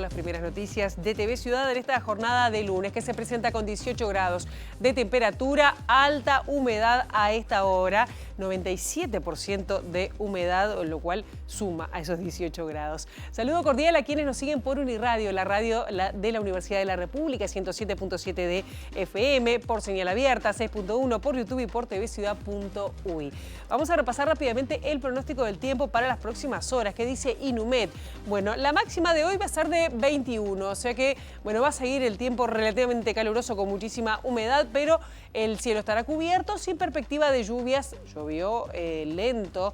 las primeras noticias de TV Ciudad en esta jornada de lunes, que se presenta con 18 grados de temperatura, alta humedad a esta hora, 97% de humedad, lo cual suma a esos 18 grados. Saludo cordial a quienes nos siguen por Uniradio, la radio de la Universidad de la República, 107.7 de FM, por señal abierta, 6.1 por YouTube y por tvciudad.uy. Vamos a repasar rápidamente el pronóstico del tiempo para las próximas horas, que dice Inumet. Bueno, la máxima de hoy va a ser de 21, o sea que, bueno, va a seguir el tiempo relativamente caluroso con muchísima humedad, pero el cielo estará cubierto sin perspectiva de lluvias. Llovió lento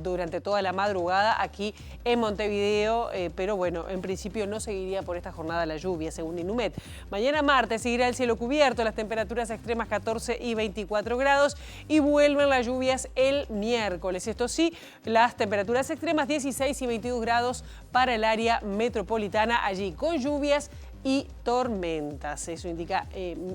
durante toda la madrugada aquí en Montevideo, pero bueno, en principio no seguiría por esta jornada la lluvia, según Inumet. Mañana martes seguirá el cielo cubierto, las temperaturas extremas 14 y 24 grados y vuelven las lluvias el miércoles. Esto sí, las temperaturas extremas 16 y 22 grados para el área metropolitana, allí con lluvias y tormentas, eso indica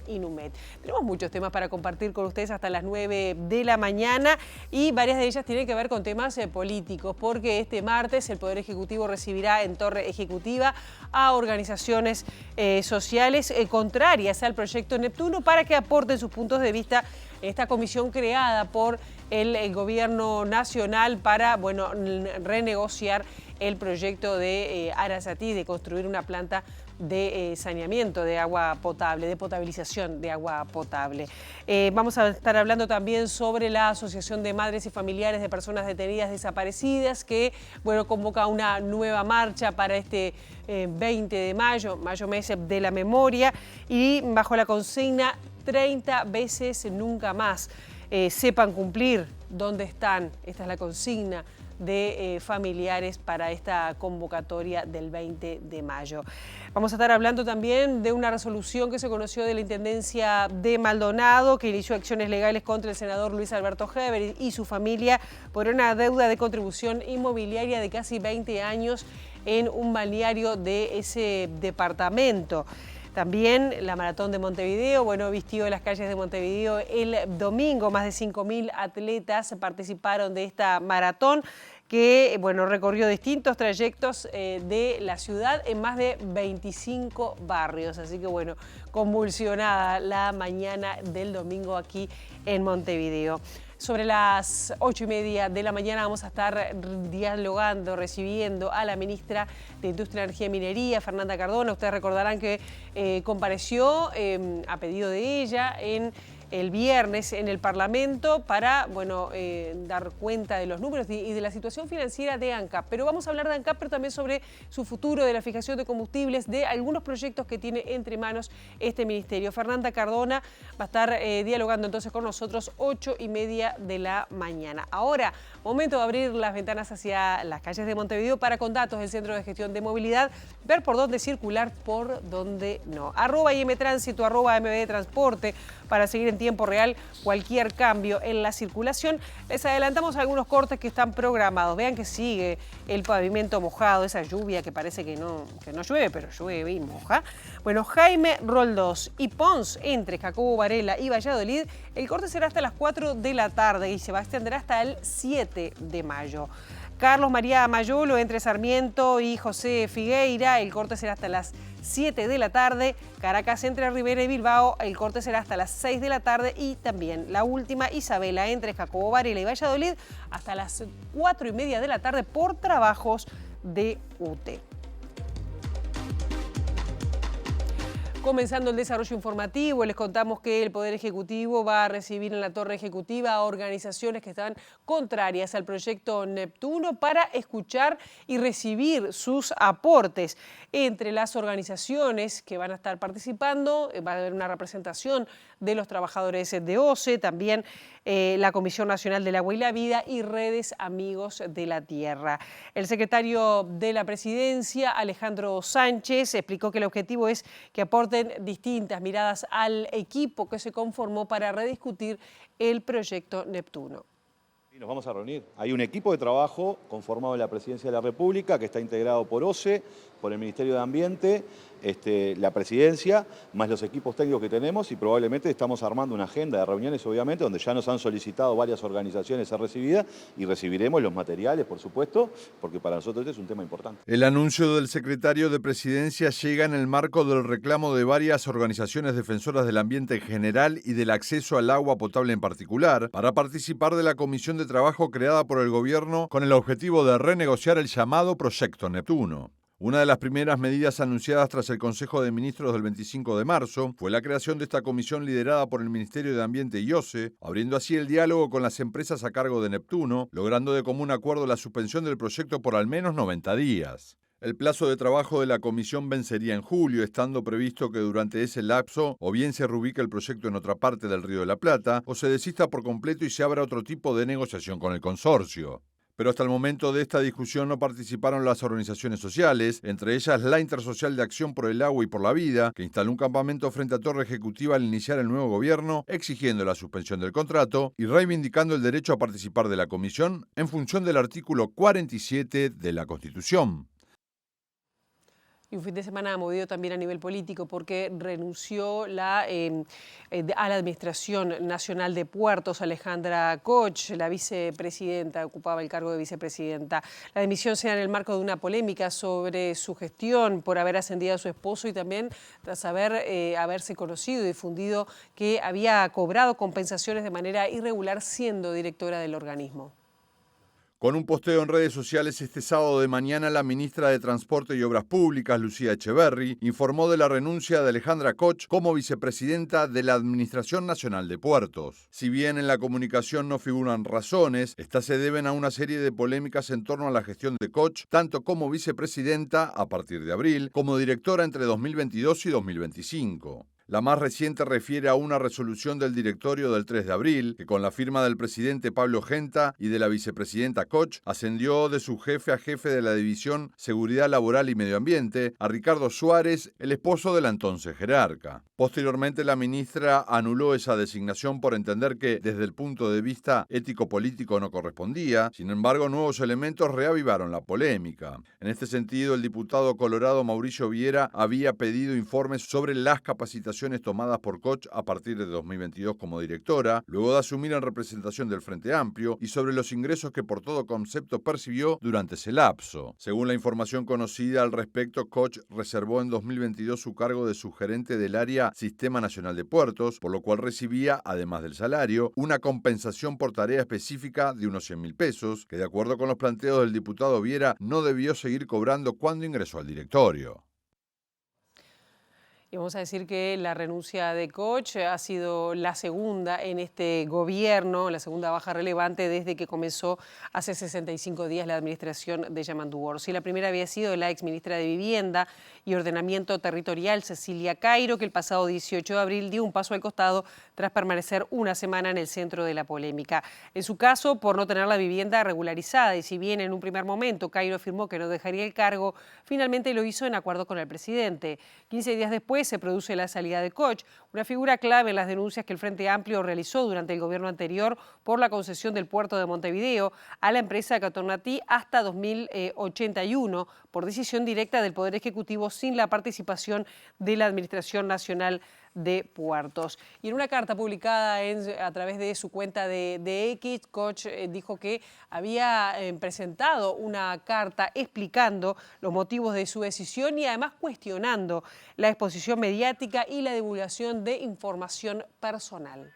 Inumet. Tenemos muchos temas para compartir con ustedes hasta las 9 de la mañana y varias de ellas tienen que ver con temas políticos, porque este martes el Poder Ejecutivo recibirá en Torre Ejecutiva a organizaciones sociales contrarias al proyecto Neptuno para que aporten sus puntos de vista en esta comisión creada por el gobierno nacional para, bueno, renegociar el proyecto de Arasatí de construir una planta de saneamiento de agua potable, de potabilización de agua potable. Vamos a estar hablando también sobre la Asociación de Madres y Familiares de Personas Detenidas Desaparecidas, que, bueno, convoca una nueva marcha para este 20 de mayo, mes de la memoria, y bajo la consigna 30 veces nunca más. Sepan cumplir dónde están. Esta es la consigna de familiares para esta convocatoria del 20 de mayo. Vamos a estar hablando también de una resolución que se conoció de la Intendencia de Maldonado, que inició acciones legales contra el senador Luis Alberto Heber y su familia por una deuda de contribución inmobiliaria de casi 20 años en un balneario de ese departamento. También la Maratón de Montevideo, bueno, vistió las calles de Montevideo el domingo. Más de 5.000 atletas participaron de esta maratón que, bueno, recorrió distintos trayectos de la ciudad en más de 25 barrios. Así que, bueno, convulsionada la mañana del domingo aquí en Montevideo. Sobre las 8:30 de la mañana vamos a estar dialogando, recibiendo a la ministra de Industria, Energía y Minería, Fernanda Cardona. Ustedes recordarán que compareció a pedido de ella el viernes en el Parlamento para, bueno, dar cuenta de los números y de la situación financiera de ANCAP. Pero vamos a hablar de ANCAP, pero también sobre su futuro, de la fijación de combustibles, de algunos proyectos que tiene entre manos este ministerio. Fernanda Cardona va a estar dialogando entonces con nosotros 8:30 de la mañana. Ahora, momento de abrir las ventanas hacia las calles de Montevideo para, con datos del Centro de Gestión de Movilidad, ver por dónde circular, por dónde no. @IMTránsito, @MBDtransporte, para seguir en tiempo real cualquier cambio en la circulación. Les adelantamos algunos cortes que están programados. Vean que sigue el pavimento mojado, esa lluvia que parece que no llueve, pero llueve y moja. Bueno, Jaime Roldós y Pons, entre Jacobo Varela y Valladolid, el corte será hasta las 4 de la tarde y se va a extender hasta el 7 de mayo. Carlos María Mayolo, entre Sarmiento y José Figueira, el corte será hasta las 7 de la tarde. Caracas entre Rivera y Bilbao, el corte será hasta las 6 de la tarde. Y también la última, Isabela, entre Jacobo Varela y Valladolid, hasta las 4:30 de la tarde por trabajos de UTE. Comenzando el desarrollo informativo, les contamos que el Poder Ejecutivo va a recibir en la Torre Ejecutiva a organizaciones que están contrarias al proyecto Neptuno para escuchar y recibir sus aportes. Entre las organizaciones que van a estar participando va a haber una representación de los trabajadores de OCE, también la Comisión Nacional del Agua y la Vida y Redes Amigos de la Tierra. El secretario de la Presidencia, Alejandro Sánchez, explicó que el objetivo es que aporten distintas miradas al equipo que se conformó para rediscutir el proyecto Neptuno. Y nos vamos a reunir. Hay un equipo de trabajo conformado en la Presidencia de la República que está integrado por OCE, por el Ministerio de Ambiente, la presidencia, más los equipos técnicos que tenemos, y probablemente estamos armando una agenda de reuniones, obviamente, donde ya nos han solicitado varias organizaciones ser recibidas y recibiremos los materiales, por supuesto, porque para nosotros este es un tema importante. El anuncio del secretario de Presidencia llega en el marco del reclamo de varias organizaciones defensoras del ambiente en general y del acceso al agua potable en particular, para participar de la comisión de trabajo creada por el gobierno con el objetivo de renegociar el llamado Proyecto Neptuno. Una de las primeras medidas anunciadas tras el Consejo de Ministros del 25 de marzo fue la creación de esta comisión liderada por el Ministerio de Ambiente y OCE, abriendo así el diálogo con las empresas a cargo de Neptuno, logrando de común acuerdo la suspensión del proyecto por al menos 90 días. El plazo de trabajo de la comisión vencería en julio, estando previsto que durante ese lapso o bien se reubique el proyecto en otra parte del Río de la Plata o se desista por completo y se abra otro tipo de negociación con el consorcio. Pero hasta el momento de esta discusión no participaron las organizaciones sociales, entre ellas la Intersocial de Acción por el Agua y por la Vida, que instaló un campamento frente a Torre Ejecutiva al iniciar el nuevo gobierno, exigiendo la suspensión del contrato y reivindicando el derecho a participar de la comisión en función del artículo 47 de la Constitución. Y un fin de semana movido también a nivel político porque renunció a la Administración Nacional de Puertos Alejandra Koch, la vicepresidenta, ocupaba el cargo de vicepresidenta. La dimisión se da en el marco de una polémica sobre su gestión por haber ascendido a su esposo y también tras haberse conocido y difundido que había cobrado compensaciones de manera irregular siendo directora del organismo. Con un posteo en redes sociales este sábado de mañana, la ministra de Transporte y Obras Públicas, Lucía Echeverri, informó de la renuncia de Alejandra Koch como vicepresidenta de la Administración Nacional de Puertos. Si bien en la comunicación no figuran razones, estas se deben a una serie de polémicas en torno a la gestión de Koch, tanto como vicepresidenta a partir de abril, como directora entre 2022 y 2025. La más reciente refiere a una resolución del directorio del 3 de abril, que con la firma del presidente Pablo Genta y de la vicepresidenta Koch, ascendió de su jefe a jefe de la División Seguridad Laboral y Medio Ambiente a Ricardo Suárez, el esposo de la entonces jerarca. Posteriormente, la ministra anuló esa designación por entender que, desde el punto de vista ético-político, no correspondía. Sin embargo, nuevos elementos reavivaron la polémica. En este sentido, el diputado colorado Mauricio Viera había pedido informes sobre las capacitaciones tomadas por Koch a partir de 2022 como directora, luego de asumir en representación del Frente Amplio, y sobre los ingresos que por todo concepto percibió durante ese lapso. Según la información conocida al respecto, Koch reservó en 2022 su cargo de subgerente del área Sistema Nacional de Puertos, por lo cual recibía, además del salario, una compensación por tarea específica de unos 100.000 pesos, que de acuerdo con los planteos del diputado Viera, no debió seguir cobrando cuando ingresó al directorio. Y vamos a decir que la renuncia de Koch ha sido la segunda en este gobierno, la segunda baja relevante desde que comenzó hace 65 días la administración de Yamandu Orsi. La primera había sido la exministra de Vivienda y Ordenamiento Territorial, Cecilia Cairo, que el pasado 18 de abril dio un paso al costado tras permanecer una semana en el centro de la polémica. En su caso, por no tener la vivienda regularizada, y si bien en un primer momento Cairo afirmó que no dejaría el cargo, finalmente lo hizo en acuerdo con el presidente. 15 días después se produce la salida de Koch, una figura clave en las denuncias que el Frente Amplio realizó durante el gobierno anterior por la concesión del puerto de Montevideo a la empresa Catornatí hasta 2081 por decisión directa del Poder Ejecutivo sin la participación de la Administración Nacional de Puertos. Y en una carta publicada a través de su cuenta de X, Koch dijo que había presentado una carta explicando los motivos de su decisión y además cuestionando la exposición mediática y la divulgación de información personal.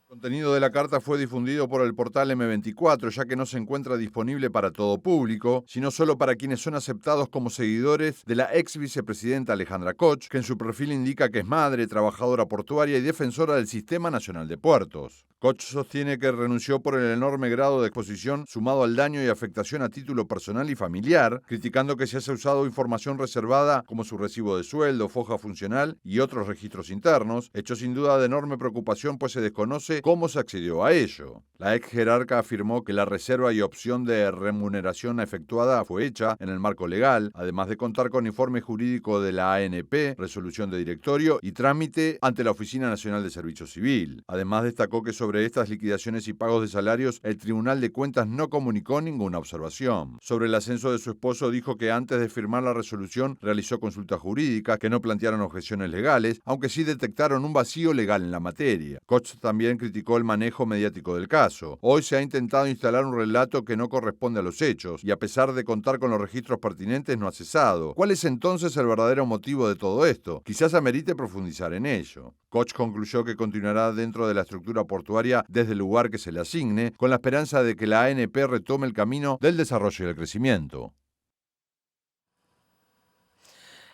El contenido de la carta fue difundido por el portal M24, ya que no se encuentra disponible para todo público, sino solo para quienes son aceptados como seguidores de la ex vicepresidenta Alejandra Koch, que en su perfil indica que es madre, trabajadora portuaria y defensora del Sistema Nacional de Puertos. Koch sostiene que renunció por el enorme grado de exposición sumado al daño y afectación a título personal y familiar, criticando que se haya usado información reservada como su recibo de sueldo, foja funcional y otros registros internos, hecho sin duda de enorme preocupación pues se desconoce cómo se accedió a ello. La ex jerarca afirmó que la reserva y opción de remuneración efectuada fue hecha en el marco legal, además de contar con informe jurídico de la ANP, resolución de directorio y trámite ante la Oficina Nacional de Servicio Civil. Además destacó que sobre sobre estas liquidaciones y pagos de salarios, el Tribunal de Cuentas no comunicó ninguna observación. Sobre el ascenso de su esposo, dijo que antes de firmar la resolución realizó consultas jurídicas, que no plantearon objeciones legales, aunque sí detectaron un vacío legal en la materia. Koch también criticó el manejo mediático del caso. Hoy se ha intentado instalar un relato que no corresponde a los hechos y, a pesar de contar con los registros pertinentes, no ha cesado. ¿Cuál es entonces el verdadero motivo de todo esto? Quizás amerite profundizar en ello. Koch concluyó que continuará dentro de la estructura portuaria desde el lugar que se le asigne, con la esperanza de que la ANP retome el camino del desarrollo y el crecimiento.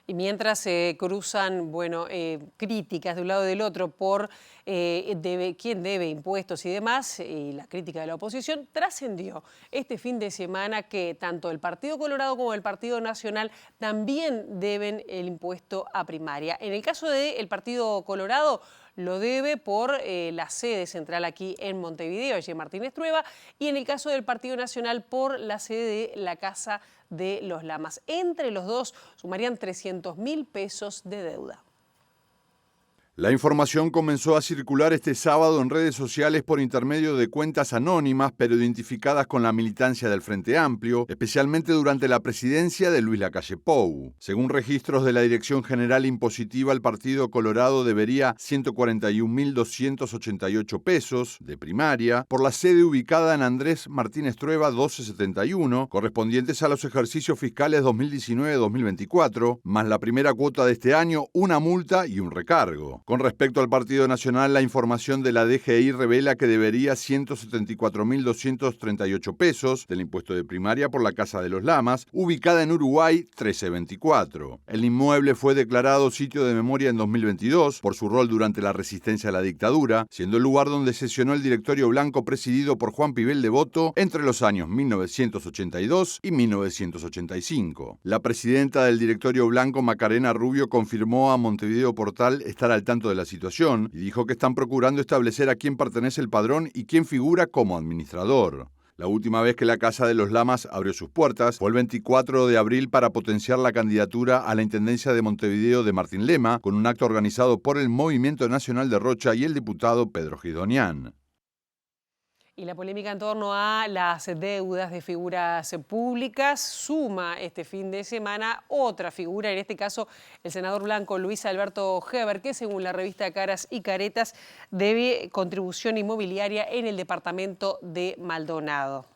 Y mientras se cruzan, críticas de un lado y del otro por quién debe impuestos y demás, y la crítica de la oposición, trascendió este fin de semana que tanto el Partido Colorado como el Partido Nacional también deben el impuesto a primaria. En el caso del Partido Colorado, lo debe por la sede central aquí en Montevideo, allí en Martínez Trueba, y en el caso del Partido Nacional por la sede de la Casa de los Lamas. Entre los dos sumarían 300.000 pesos de deuda. La información comenzó a circular este sábado en redes sociales por intermedio de cuentas anónimas, pero identificadas con la militancia del Frente Amplio, especialmente durante la presidencia de Luis Lacalle Pou. Según registros de la Dirección General Impositiva, el Partido Colorado debería 141.288 pesos de primaria por la sede ubicada en Andrés Martínez Trueba 1271, correspondientes a los ejercicios fiscales 2019-2024, más la primera cuota de este año, una multa y un recargo. Con respecto al Partido Nacional, la información de la DGI revela que debería 174.238 pesos del impuesto de primaria por la Casa de los Lamas, ubicada en Uruguay 1324. El inmueble fue declarado sitio de memoria en 2022 por su rol durante la resistencia a la dictadura, siendo el lugar donde sesionó el directorio blanco presidido por Juan Pibel Devoto entre los años 1982 y 1985. La presidenta del directorio blanco, Macarena Rubio, confirmó a Montevideo Portal estar al tanto de la situación y dijo que están procurando establecer a quién pertenece el padrón y quién figura como administrador. La última vez que la Casa de los Lamas abrió sus puertas fue el 24 de abril para potenciar la candidatura a la Intendencia de Montevideo de Martín Lema, con un acto organizado por el Movimiento Nacional de Rocha y el diputado Pedro Gidonian. Y la polémica en torno a las deudas de figuras públicas suma este fin de semana otra figura, en este caso el senador blanco Luis Alberto Heber, que según la revista Caras y Caretas debe contribución inmobiliaria en el departamento de Maldonado.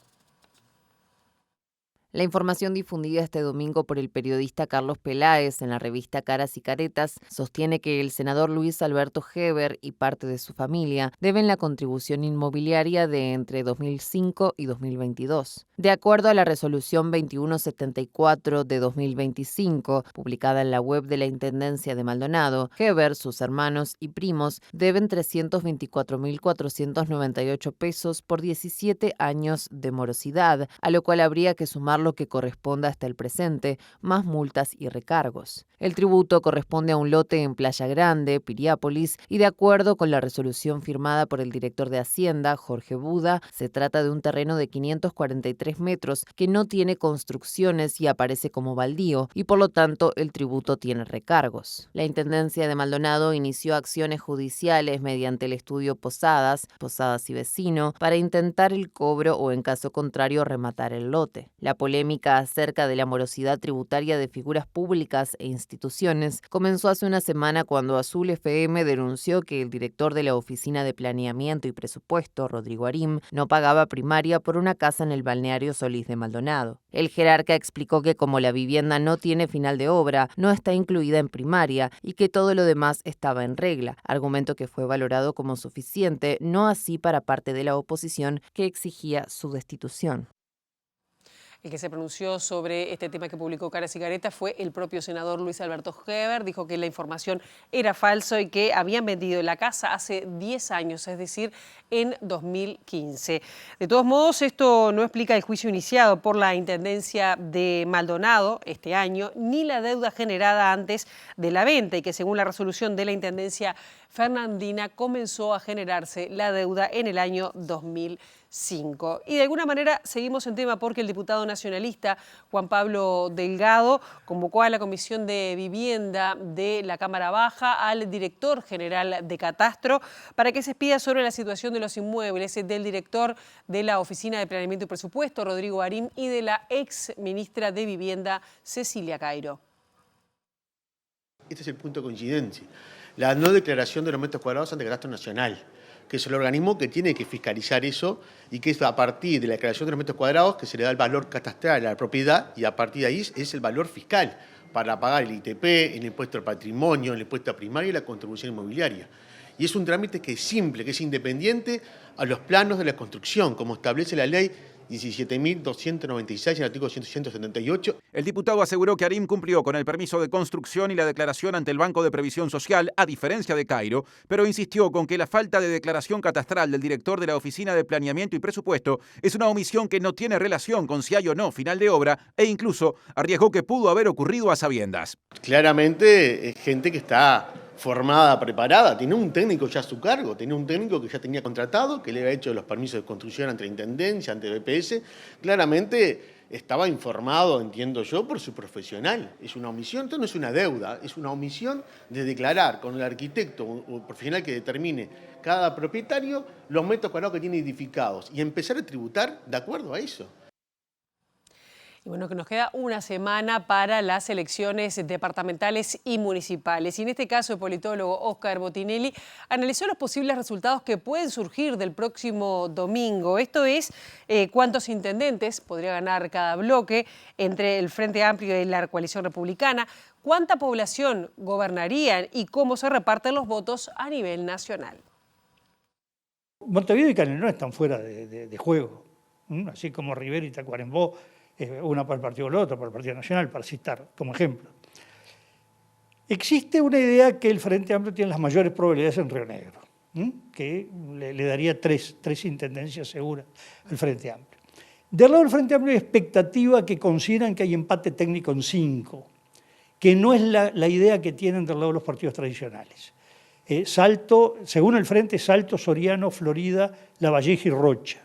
La información difundida este domingo por el periodista Carlos Peláez en la revista Caras y Caretas sostiene que el senador Luis Alberto Heber y parte de su familia deben la contribución inmobiliaria de entre 2005 y 2022. De acuerdo a la resolución 2174 de 2025, publicada en la web de la Intendencia de Maldonado, Heber, sus hermanos y primos deben 324.498 pesos por 17 años de morosidad, a lo cual habría que sumar lo que corresponda hasta el presente, más multas y recargos. El tributo corresponde a un lote en Playa Grande, Piriápolis, y de acuerdo con la resolución firmada por el director de Hacienda, Jorge Buda, se trata de un terreno de 543 metros que no tiene construcciones y aparece como baldío, y por lo tanto el tributo tiene recargos. La Intendencia de Maldonado inició acciones judiciales mediante el estudio Posadas y Vecino, para intentar el cobro o, en caso contrario, rematar el lote. La polémica acerca de la morosidad tributaria de figuras públicas e instituciones comenzó hace una semana cuando Azul FM denunció que el director de la Oficina de Planeamiento y Presupuesto, Rodrigo Arim, no pagaba primaria por una casa en el balneario Solís de Maldonado. El jerarca explicó que como la vivienda no tiene final de obra, no está incluida en primaria y que todo lo demás estaba en regla, argumento que fue valorado como suficiente, no así para parte de la oposición que exigía su destitución. El que se pronunció sobre este tema que publicó Caras y Caretas fue el propio senador Luis Alberto Heber. Dijo que la información era falsa y que habían vendido la casa hace 10 años, es decir, en 2015. De todos modos, esto no explica el juicio iniciado por la Intendencia de Maldonado este año, ni la deuda generada antes de la venta y que según la resolución de la Intendencia fernandina comenzó a generarse la deuda en el año 2005. Y de alguna manera seguimos en tema porque el diputado nacionalista Juan Pablo Delgado convocó a la Comisión de Vivienda de la Cámara Baja al director general de Catastro para que se expida sobre la situación de los inmuebles del director de la Oficina de Planeamiento y Presupuesto, Rodrigo Arim, y de la ex ministra de Vivienda, Cecilia Cairo. Este es el punto de coincidencia. La no declaración de los metros cuadrados ante Catastro Nacional, que es el organismo que tiene que fiscalizar eso y que es a partir de la declaración de los metros cuadrados que se le da el valor catastral a la propiedad y a partir de ahí es el valor fiscal para pagar el ITP, el impuesto al patrimonio, el impuesto a primaria y la contribución inmobiliaria. Y es un trámite que es simple, que es independiente a los planos de la construcción, como establece la ley 17.296 y el artículo 178. El diputado aseguró que Arim cumplió con el permiso de construcción y la declaración ante el Banco de Previsión Social, a diferencia de Cairo, pero insistió con que la falta de declaración catastral del director de la Oficina de Planeamiento y Presupuesto es una omisión que no tiene relación con si hay o no final de obra e incluso arriesgó que pudo haber ocurrido a sabiendas. Claramente es gente que está formada, preparada, tiene un técnico ya a su cargo, tiene un técnico que ya tenía contratado, que le había hecho los permisos de construcción ante la Intendencia, ante BPS, claramente estaba informado, entiendo yo, por su profesional. Es una omisión, entonces no es una deuda, es una omisión de declarar con el arquitecto o profesional que determine cada propietario los metros cuadrados que tiene edificados y empezar a tributar de acuerdo a eso. Y bueno, que nos queda una semana para las elecciones departamentales y municipales. Y en este caso, el politólogo Óscar Botinelli analizó los posibles resultados que pueden surgir del próximo domingo. Esto es, cuántos intendentes podría ganar cada bloque entre el Frente Amplio y la coalición republicana, cuánta población gobernarían y cómo se reparten los votos a nivel nacional. Montevideo y Canelones están fuera de juego, así como Rivera y Tacuarembó, una para el Partido o la otra para el Partido Nacional, para citar como ejemplo. Existe una idea que el Frente Amplio tiene las mayores probabilidades en Río Negro, que le daría tres intendencias seguras al Frente Amplio. Del lado del Frente Amplio hay expectativa que consideran que hay empate técnico en 5, que no es la idea que tienen del lado de los partidos tradicionales. Salto, según el Frente, Salto, Soriano, Florida, Lavalleja y Rocha.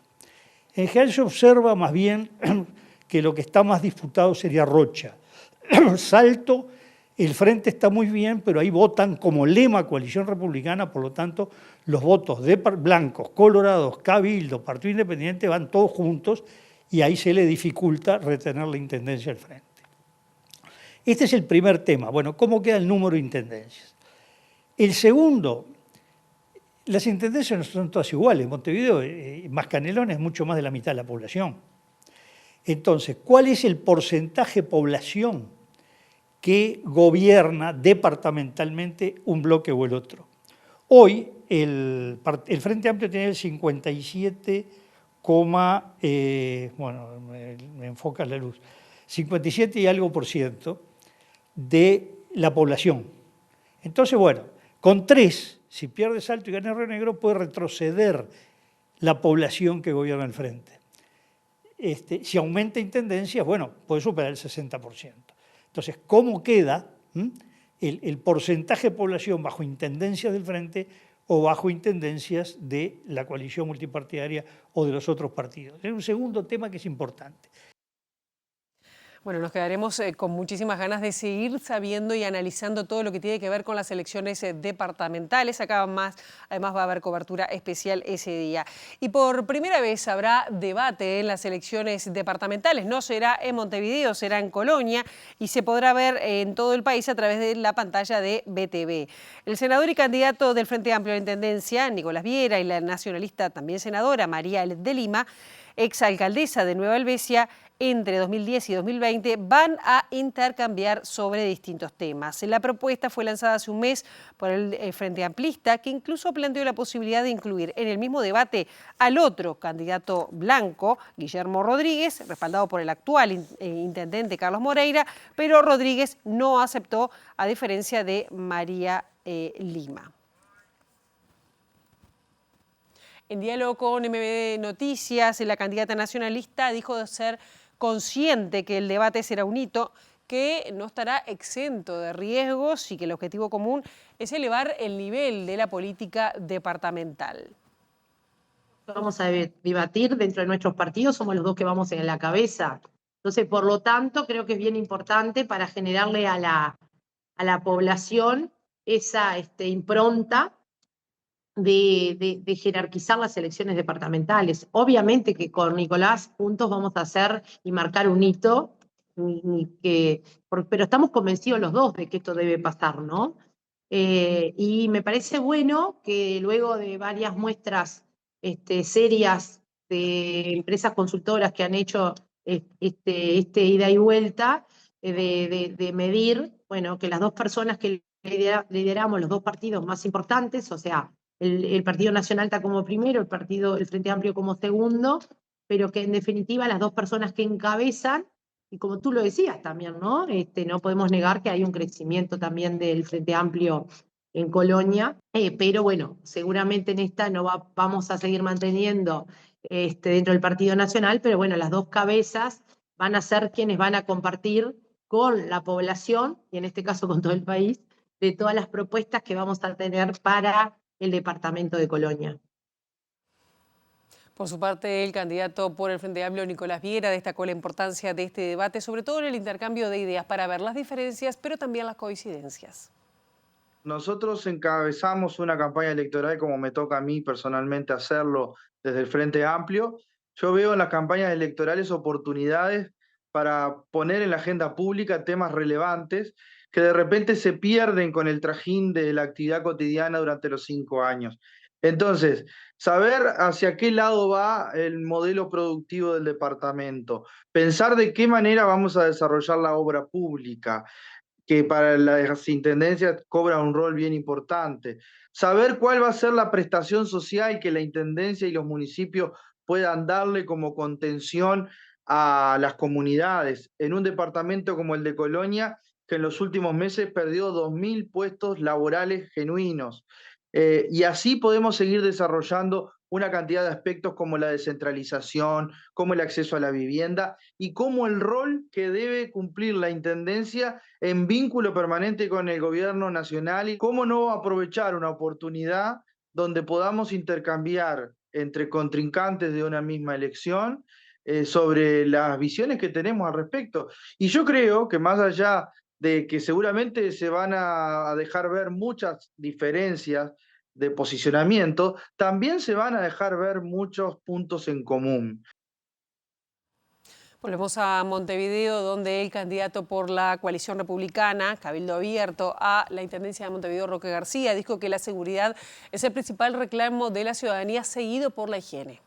En general se observa más bien que lo que está más disputado sería Rocha. Salto, el Frente está muy bien, pero ahí votan como lema coalición republicana, por lo tanto, los votos de blancos, colorados, Cabildo, Partido Independiente van todos juntos y ahí se le dificulta retener la intendencia al Frente. Este es el primer tema. Bueno, ¿cómo queda el número de intendencias? El segundo, las intendencias no son todas iguales. Montevideo, más Canelones, es mucho más de la mitad de la población. Entonces, ¿cuál es el porcentaje de población que gobierna departamentalmente un bloque o el otro? Hoy el Frente Amplio tiene el 57, bueno, me enfoca la luz, 57 y algo por ciento de la población. Entonces, bueno, con 3, si pierde Salto y gana Río Negro, puede retroceder la población que gobierna el Frente. Si aumenta intendencias, bueno, puede superar el 60%. Entonces, ¿cómo queda el porcentaje de población bajo intendencias del Frente o bajo intendencias de la coalición multipartidaria o de los otros partidos? Es un segundo tema que es importante. Bueno, nos quedaremos con muchísimas ganas de seguir sabiendo y analizando todo lo que tiene que ver con las elecciones departamentales. Además va a haber cobertura especial ese día. Y por primera vez habrá debate en las elecciones departamentales. No será en Montevideo, será en Colonia y se podrá ver en todo el país a través de la pantalla de BTV. El senador y candidato del Frente Amplio a la Intendencia, Nicolás Viera, y la nacionalista también senadora, María de Lima, exalcaldesa de Nueva Helvecia, entre 2010 y 2020 van a intercambiar sobre distintos temas. La propuesta fue lanzada hace un mes por el Frente Amplista, que incluso planteó la posibilidad de incluir en el mismo debate al otro candidato blanco, Guillermo Rodríguez, respaldado por el actual intendente Carlos Moreira, pero Rodríguez no aceptó, a diferencia de María Lima. En diálogo con MBD Noticias, la candidata nacionalista dijo de ser consciente que el debate será un hito, que no estará exento de riesgos y que el objetivo común es elevar el nivel de la política departamental. Vamos a debatir dentro de nuestros partidos, somos los dos que vamos en la cabeza. Entonces, por lo tanto, creo que es bien importante para generarle a la población esa impronta de jerarquizar las elecciones departamentales. Obviamente que con Nicolás juntos vamos a hacer y marcar un hito, pero estamos convencidos los dos de que esto debe pasar, ¿no? Y me parece bueno que luego de varias muestras serias de empresas consultoras que han hecho ida y vuelta, de medir, bueno, que las dos personas que lideramos los dos partidos más importantes, o sea, el Partido Nacional está como primero, el Frente Amplio como segundo, pero que en definitiva las dos personas que encabezan, y como tú lo decías también, ¿no? No podemos negar que hay un crecimiento también del Frente Amplio en Colonia, pero bueno, seguramente en esta no vamos a seguir manteniendo dentro del Partido Nacional, pero bueno, las dos cabezas van a ser quienes van a compartir con la población, y en este caso con todo el país, de todas las propuestas que vamos a tener para el departamento de Colonia. Por su parte, el candidato por el Frente Amplio, Nicolás Viera, destacó la importancia de este debate, sobre todo en el intercambio de ideas, para ver las diferencias, pero también las coincidencias. Nosotros encabezamos una campaña electoral como me toca a mí personalmente hacerlo desde el Frente Amplio. Yo veo en las campañas electorales oportunidades para poner en la agenda pública temas relevantes que de repente se pierden con el trajín de la actividad cotidiana durante los 5 años. Entonces, saber hacia qué lado va el modelo productivo del departamento, pensar de qué manera vamos a desarrollar la obra pública, que para las intendencias cobra un rol bien importante. Saber cuál va a ser la prestación social que la intendencia y los municipios puedan darle como contención a las comunidades. En un departamento como el de Colonia, que en los últimos meses perdió 2.000 puestos laborales genuinos. Y así podemos seguir desarrollando una cantidad de aspectos como la descentralización, como el acceso a la vivienda y como el rol que debe cumplir la intendencia en vínculo permanente con el gobierno nacional y cómo no aprovechar una oportunidad donde podamos intercambiar entre contrincantes de una misma elección sobre las visiones que tenemos al respecto. Y yo creo que más allá de que seguramente se van a dejar ver muchas diferencias de posicionamiento, también se van a dejar ver muchos puntos en común. Volvemos a Montevideo, donde el candidato por la coalición republicana, Cabildo Abierto, a la Intendencia de Montevideo, Roque García, dijo que la seguridad es el principal reclamo de la ciudadanía, seguido por la higiene.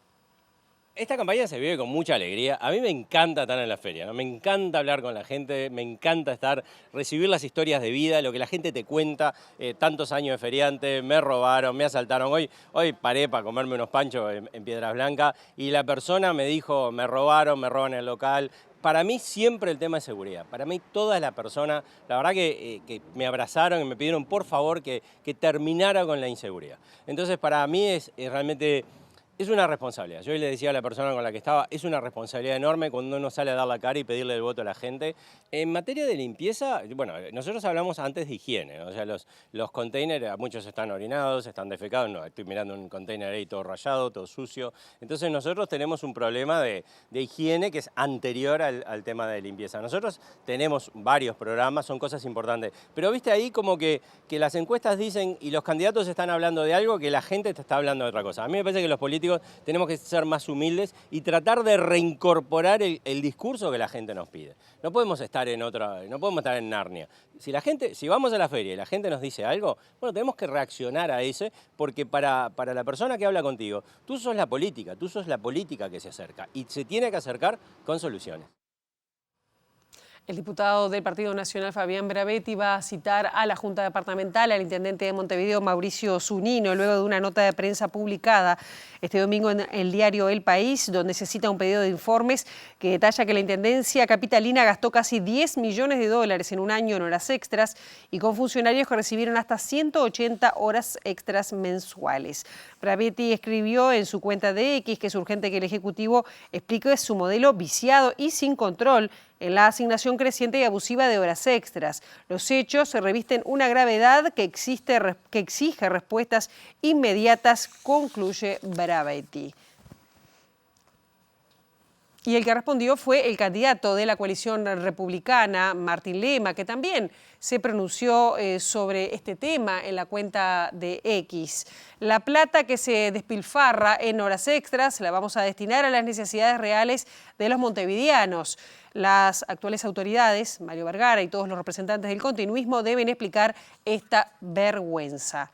Esta campaña se vive con mucha alegría. A mí me encanta estar en la feria, ¿no? Me encanta hablar con la gente, me encanta recibir las historias de vida, lo que la gente te cuenta, tantos años de feriante, me robaron, me asaltaron. Hoy paré para comerme unos panchos en Piedras Blancas y la persona me dijo, me roban en el local. Para mí siempre el tema es seguridad. Para mí todas las personas, la verdad que me abrazaron y me pidieron por favor que terminara con la inseguridad. Entonces para mí es realmente... Es una responsabilidad. Yo le decía a la persona con la que estaba, es una responsabilidad enorme cuando uno sale a dar la cara y pedirle el voto a la gente. En materia de limpieza, bueno, nosotros hablamos antes de higiene, ¿no? O sea, los containers, muchos están orinados, están defecados, no, estoy mirando un container ahí todo rayado, todo sucio. Entonces nosotros tenemos un problema de higiene que es anterior al tema de limpieza. Nosotros tenemos varios programas, son cosas importantes, pero viste ahí como que las encuestas dicen y los candidatos están hablando de algo que la gente te está hablando de otra cosa. A mí me parece que los políticos tenemos que ser más humildes y tratar de reincorporar el discurso que la gente nos pide. No podemos estar no podemos estar en Narnia. Si vamos a la feria y la gente nos dice algo, bueno, tenemos que reaccionar a eso, porque para la persona que habla contigo, tú sos la política que se acerca y se tiene que acercar con soluciones. El diputado del Partido Nacional, Fabián Bravetti, va a citar a la Junta Departamental, al intendente de Montevideo, Mauricio Zunino, luego de una nota de prensa publicada este domingo en el diario El País, donde se cita un pedido de informes que detalla que la Intendencia capitalina gastó casi 10 millones de dólares en un año en horas extras y con funcionarios que recibieron hasta 180 horas extras mensuales. Bravetti escribió en su cuenta de X que es urgente que el Ejecutivo explique su modelo viciado y sin control en la asignación creciente y abusiva de horas extras. Los hechos se revisten una gravedad que exige respuestas inmediatas, concluye Bravetti. Y el que respondió fue el candidato de la coalición republicana, Martín Lema, que también se pronunció sobre este tema en la cuenta de X. La plata que se despilfarra en horas extras la vamos a destinar a las necesidades reales de los montevideanos. Las actuales autoridades, Mario Vergara y todos los representantes del continuismo, deben explicar esta vergüenza.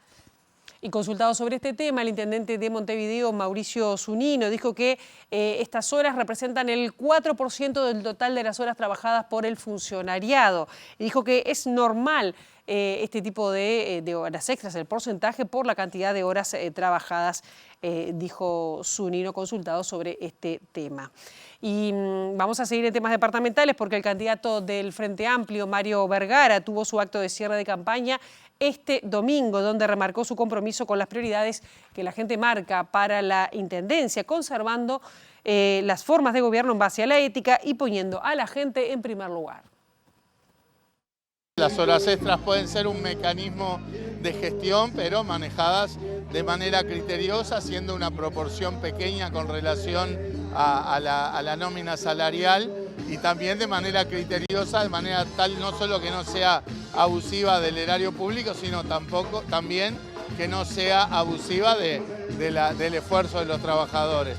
Y consultado sobre este tema, el intendente de Montevideo, Mauricio Zunino, dijo que estas horas representan el 4% del total de las horas trabajadas por el funcionariado. Y dijo que es normal este tipo de horas extras, el porcentaje por la cantidad de horas trabajadas, dijo Zunino, consultado sobre este tema. Y vamos a seguir en temas departamentales porque el candidato del Frente Amplio, Mario Vergara, tuvo su acto de cierre de campaña este domingo, donde remarcó su compromiso con las prioridades que la gente marca para la intendencia, conservando las formas de gobierno en base a la ética y poniendo a la gente en primer lugar. Las horas extras pueden ser un mecanismo de gestión, pero manejadas de manera criteriosa, siendo una proporción pequeña con relación a la nómina salarial, y también de manera criteriosa, de manera tal no solo que no sea abusiva del erario público, sino también que no sea abusiva del esfuerzo de los trabajadores.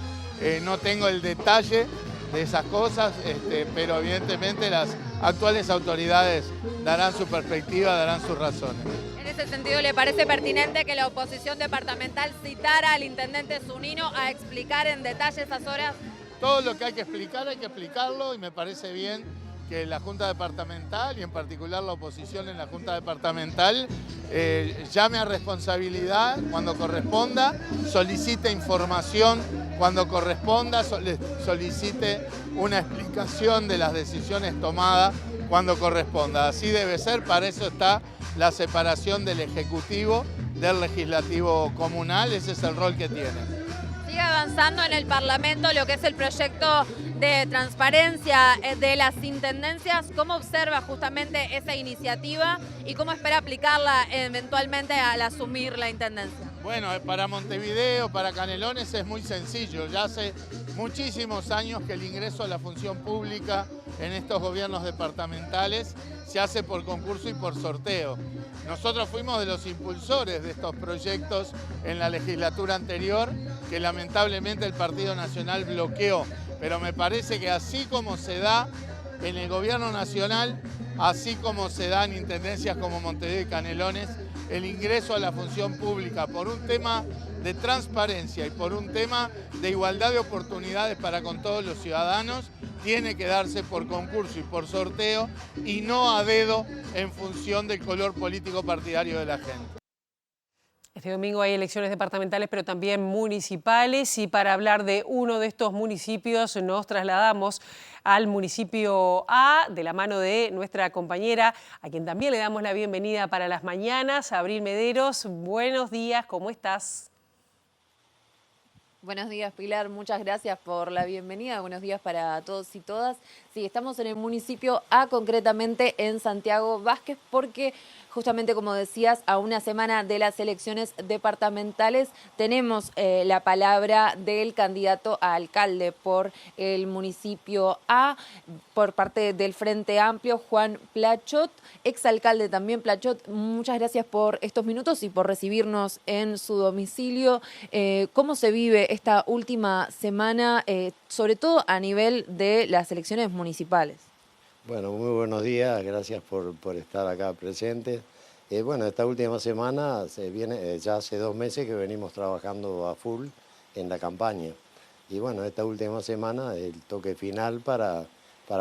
No tengo el detalle de esas cosas, pero evidentemente las actuales autoridades darán su perspectiva, darán sus razones. En ese sentido, ¿le parece pertinente que la oposición departamental citara al intendente Zunino a explicar en detalle esas horas? Todo lo que hay que explicarlo, y me parece bien que la Junta Departamental, y en particular la oposición en la Junta Departamental, llame a responsabilidad cuando corresponda, solicite información cuando corresponda, solicite una explicación de las decisiones tomadas cuando corresponda. Así debe ser, para eso está la separación del Ejecutivo del Legislativo Comunal, ese es el rol que tiene. Sigue avanzando en el Parlamento lo que es el proyecto de transparencia de las intendencias. ¿Cómo observa justamente esa iniciativa y cómo espera aplicarla eventualmente al asumir la intendencia? Bueno, para Montevideo, para Canelones es muy sencillo. Ya hace muchísimos años que el ingreso a la función pública en estos gobiernos departamentales se hace por concurso y por sorteo. Nosotros fuimos de los impulsores de estos proyectos en la legislatura anterior, que lamentablemente el Partido Nacional bloqueó. Pero me parece que así como se da en el gobierno nacional, así como se da en intendencias como Montevideo y Canelones, el ingreso a la función pública por un tema de transparencia y por un tema de igualdad de oportunidades para con todos los ciudadanos, tiene que darse por concurso y por sorteo y no a dedo en función del color político partidario de la gente. Este domingo hay elecciones departamentales, pero también municipales, y para hablar de uno de estos municipios nos trasladamos al municipio A, de la mano de nuestra compañera, a quien también le damos la bienvenida para las mañanas, Abril Mederos. Buenos días, ¿cómo estás? Buenos días, Pilar. Muchas gracias por la bienvenida. Buenos días para todos y todas. Sí, estamos en el municipio A, concretamente en Santiago Vázquez, porque justamente como decías, a una semana de las elecciones departamentales tenemos la palabra del candidato a alcalde por el municipio A, por parte del Frente Amplio, Juan Plachot, exalcalde también. Plachot, muchas gracias por estos minutos y por recibirnos en su domicilio. ¿Cómo se vive esta última semana, sobre todo a nivel de las elecciones municipales? Bueno, muy buenos días, gracias por estar acá presentes. Bueno, esta última semana ya hace 2 meses que venimos trabajando a full en la campaña. Y bueno, esta última semana el toque final para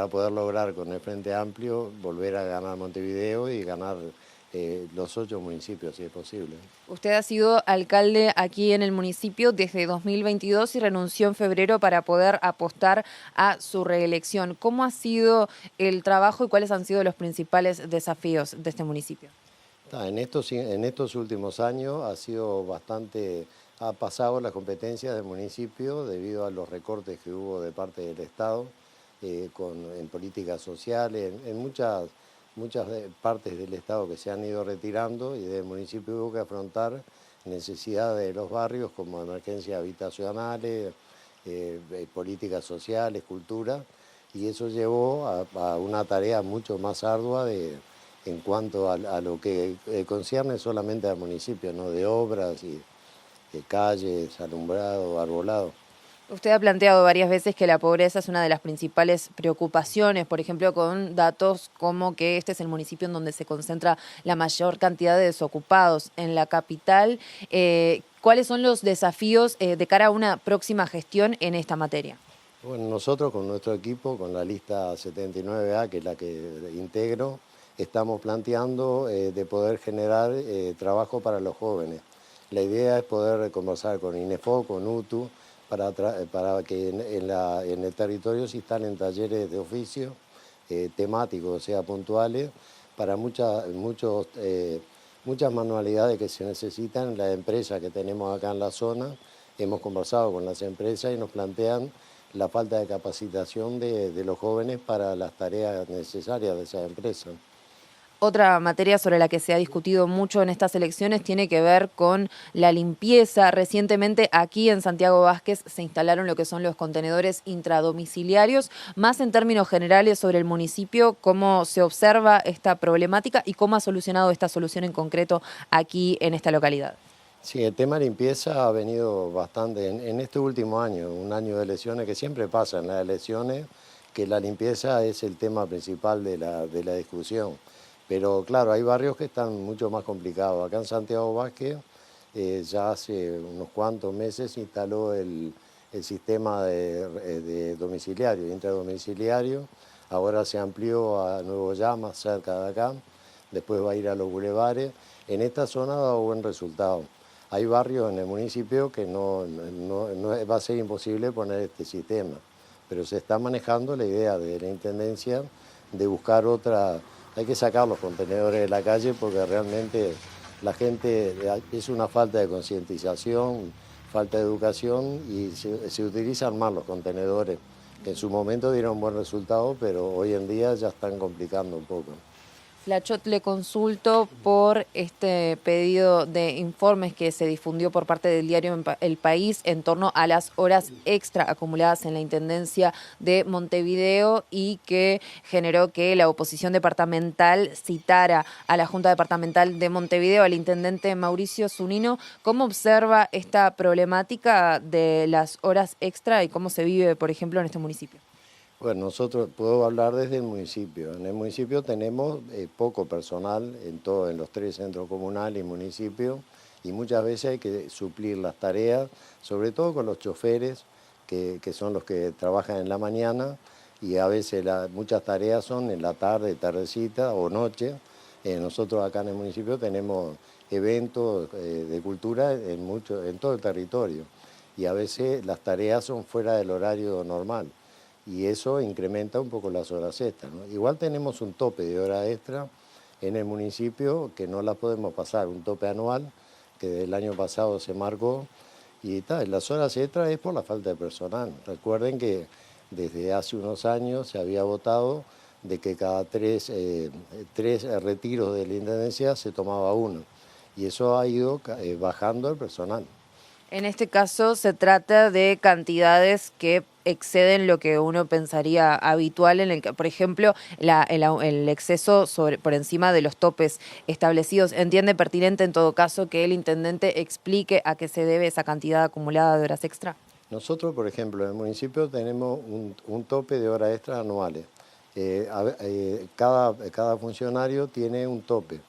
poder lograr con el Frente Amplio volver a ganar Montevideo y ganar los 8 municipios, si es posible. Usted ha sido alcalde aquí en el municipio desde 2022 y renunció en febrero para poder apostar a su reelección. ¿Cómo ha sido el trabajo y cuáles han sido los principales desafíos de este municipio? En estos últimos años ha pasado las competencias del municipio debido a los recortes que hubo de parte del Estado en políticas sociales, en muchas partes del Estado que se han ido retirando, y del municipio hubo que afrontar necesidades de los barrios como emergencias habitacionales, políticas sociales, cultura, y eso llevó a una tarea mucho más ardua en cuanto a lo que concierne solamente al municipio, ¿no? De obras y calles, alumbrado, arbolado. Usted ha planteado varias veces que la pobreza es una de las principales preocupaciones, por ejemplo, con datos como que este es el municipio en donde se concentra la mayor cantidad de desocupados en la capital. ¿Cuáles son los desafíos de cara a una próxima gestión en esta materia? Bueno, nosotros con nuestro equipo, con la lista 79A, que es la que integro, estamos planteando de poder generar trabajo para los jóvenes. La idea es poder conversar con INEFO, con UTU, para que en el territorio se instalen talleres de oficio temáticos, o sea, puntuales, para muchas manualidades que se necesitan. Las empresas que tenemos acá en la zona, hemos conversado con las empresas y nos plantean la falta de capacitación de los jóvenes para las tareas necesarias de esas empresas. Otra materia sobre la que se ha discutido mucho en estas elecciones tiene que ver con la limpieza. Recientemente aquí en Santiago Vázquez se instalaron lo que son los contenedores intradomiciliarios. Más en términos generales sobre el municipio, ¿cómo se observa esta problemática y cómo ha solucionado esta solución en concreto aquí en esta localidad? Sí, el tema de limpieza ha venido bastante en este último año, un año de elecciones, que siempre pasa en las elecciones, que la limpieza es el tema principal de la discusión. Pero claro, hay barrios que están mucho más complicados. Acá en Santiago Vázquez ya hace unos cuantos meses se instaló el sistema de domiciliario, intradomiciliario. Ahora se amplió a Nuevo Llamas, cerca de acá. Después va a ir a los bulevares. En esta zona ha dado buen resultado. Hay barrios en el municipio que no va a ser imposible poner este sistema. Pero se está manejando la idea de la Intendencia de buscar otra. Hay que sacar los contenedores de la calle porque realmente la gente, es una falta de concientización, falta de educación, y se utilizan mal los contenedores. En su momento dieron buen resultado, pero hoy en día ya están complicando un poco. Plachot, le consulto por este pedido de informes que se difundió por parte del diario El País en torno a las horas extra acumuladas en la Intendencia de Montevideo y que generó que la oposición departamental citara a la Junta Departamental de Montevideo, al intendente Mauricio Zunino. ¿Cómo observa esta problemática de las horas extra y cómo se vive, por ejemplo, en este municipio? Bueno, nosotros puedo hablar desde el municipio. En el municipio tenemos poco personal en los 3 centros comunales y municipios, y muchas veces hay que suplir las tareas, sobre todo con los choferes, que son los que trabajan en la mañana, y a veces muchas tareas son en la tarde, tardecita o noche. Nosotros acá en el municipio tenemos eventos de cultura en todo el territorio, y a veces las tareas son fuera del horario normal. Y eso incrementa un poco las horas extras, ¿no? Igual tenemos un tope de horas extra en el municipio que no las podemos pasar, un tope anual que del año pasado se marcó, y las horas extras es por la falta de personal. Recuerden que desde hace unos años se había votado de que cada tres retiros de la Intendencia se tomaba uno, y eso ha ido bajando el personal. En este caso se trata de cantidades que exceden lo que uno pensaría habitual, en el que, por ejemplo, el exceso por encima de los topes establecidos. ¿Entiende pertinente en todo caso que el intendente explique a qué se debe esa cantidad acumulada de horas extra? Nosotros, por ejemplo, en el municipio tenemos un tope de horas extras anuales. Cada funcionario tiene un tope.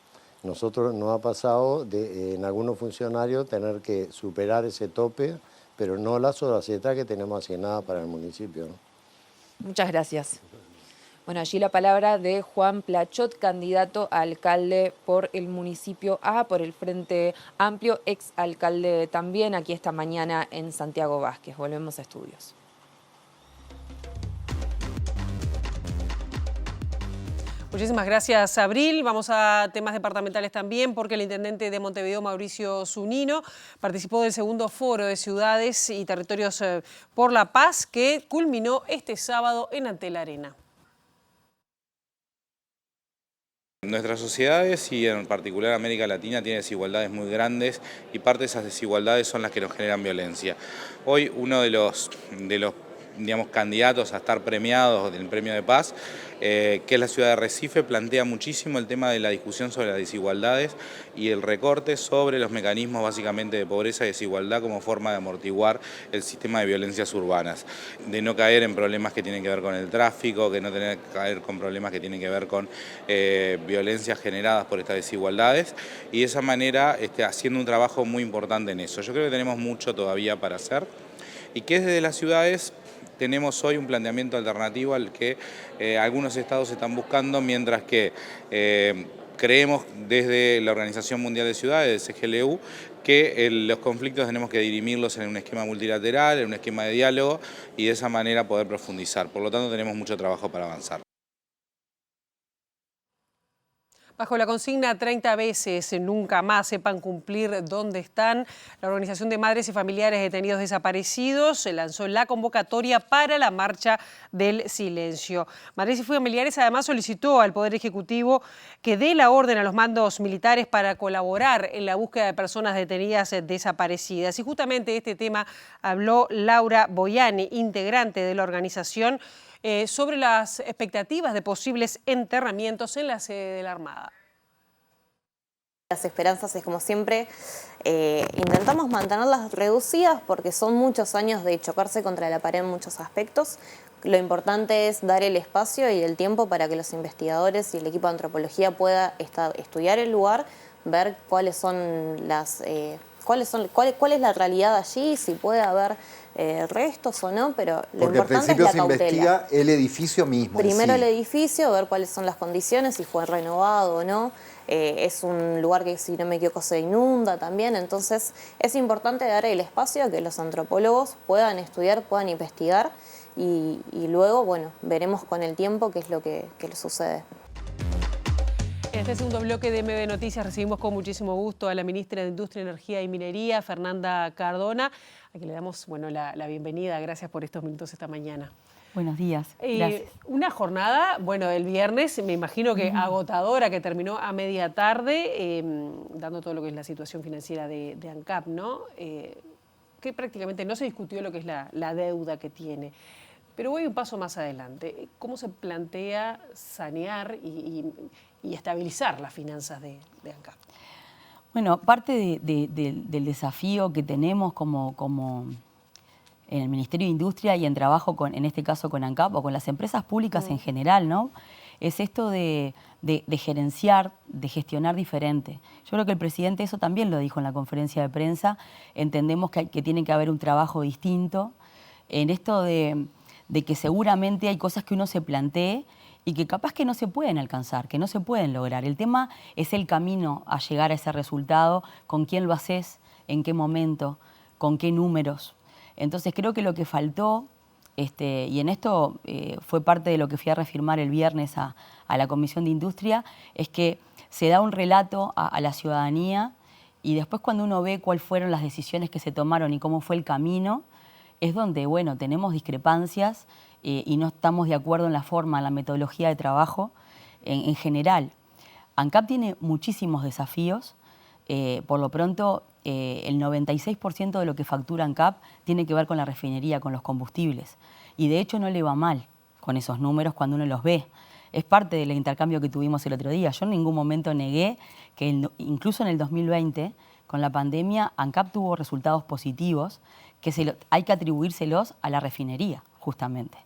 Nosotros nos ha pasado en algunos funcionarios tener que superar ese tope, pero no las horas extras que tenemos asignadas para el municipio, ¿no? Muchas gracias. Bueno, allí la palabra de Juan Plachot, candidato a alcalde por el municipio A, por el Frente Amplio, exalcalde también aquí esta mañana en Santiago Vázquez. Volvemos a estudios. Muchísimas gracias, Abril. Vamos a temas departamentales también, porque el intendente de Montevideo, Mauricio Zunino, participó del segundo foro de ciudades y territorios por la paz que culminó este sábado en Antel Arena. Nuestras sociedades y en particular América Latina tiene desigualdades muy grandes y parte de esas desigualdades son las que nos generan violencia. Hoy uno de los digamos, candidatos a estar premiados del Premio de Paz, que es la ciudad de Recife, plantea muchísimo el tema de la discusión sobre las desigualdades y el recorte sobre los mecanismos básicamente de pobreza y desigualdad como forma de amortiguar el sistema de violencias urbanas, de no caer en problemas que tienen que ver con el tráfico, que no tener que caer con problemas que tienen que ver con violencias generadas por estas desigualdades y de esa manera haciendo un trabajo muy importante en eso. Yo creo que tenemos mucho todavía para hacer y que desde las ciudades tenemos hoy un planteamiento alternativo al que algunos estados están buscando, mientras que creemos desde la Organización Mundial de Ciudades, CGLU, que los conflictos tenemos que dirimirlos en un esquema multilateral, en un esquema de diálogo y de esa manera poder profundizar. Por lo tanto, tenemos mucho trabajo para avanzar. Bajo la consigna 30 veces nunca más sepan cumplir dónde están, la Organización de Madres y Familiares de Detenidos Desaparecidos se lanzó la convocatoria para la Marcha del Silencio. Madres y Familiares además solicitó al Poder Ejecutivo que dé la orden a los mandos militares para colaborar en la búsqueda de personas detenidas desaparecidas. Y justamente de este tema habló Laura Boiani, integrante de la organización, sobre las expectativas de posibles enterramientos en la sede de la Armada. Las esperanzas es como siempre, intentamos mantenerlas reducidas porque son muchos años de chocarse contra la pared en muchos aspectos. Lo importante es dar el espacio y el tiempo para que los investigadores y el equipo de antropología pueda estudiar el lugar, ver cuáles son las... cuál es la realidad allí, si puede haber restos o no, pero lo importante es la cautela. Porque en principio se investiga el edificio mismo. Primero el edificio, ver cuáles son las condiciones, si fue renovado o no. Es un lugar que, si no me equivoco, se inunda también. Entonces es importante dar el espacio a que los antropólogos puedan estudiar, puedan investigar y luego, bueno, veremos con el tiempo qué es lo que sucede. En este segundo bloque de MB Noticias recibimos con muchísimo gusto a la ministra de Industria, Energía y Minería, Fernanda Cardona, a quien le damos la bienvenida. Gracias por estos minutos esta mañana. Buenos días. Gracias. Una jornada, el viernes, me imagino que agotadora, que terminó a media tarde, dando todo lo que es la situación financiera de ANCAP, ¿no? Que prácticamente no se discutió lo que es la deuda que tiene. Pero voy un paso más adelante. ¿Cómo se plantea sanear y estabilizar las finanzas de ANCAP? Bueno, parte del desafío que tenemos como en el Ministerio de Industria y en trabajo, en este caso con ANCAP o con las empresas públicas en general, ¿no? Es esto de gerenciar, de gestionar diferente. Yo creo que el presidente eso también lo dijo en la conferencia de prensa. Entendemos que tiene que haber un trabajo distinto en esto de que seguramente hay cosas que uno se plantee y que capaz que no se pueden alcanzar, que no se pueden lograr. El tema es el camino a llegar a ese resultado, con quién lo haces, en qué momento, con qué números. Entonces creo que lo que faltó, y en esto fue parte de lo que fui a reafirmar el viernes a la Comisión de Industria, es que se da un relato a la ciudadanía y después cuando uno ve cuáles fueron las decisiones que se tomaron y cómo fue el camino, es donde, bueno, tenemos discrepancias y no estamos de acuerdo en la forma, en la metodología de trabajo en general. ANCAP tiene muchísimos desafíos. Por lo pronto, el 96% de lo que factura ANCAP tiene que ver con la refinería, con los combustibles. Y de hecho no le va mal con esos números cuando uno los ve. Es parte del intercambio que tuvimos el otro día. Yo en ningún momento negué que incluso en el 2020, con la pandemia, ANCAP tuvo resultados positivos que hay que atribuírselos a la refinería, justamente.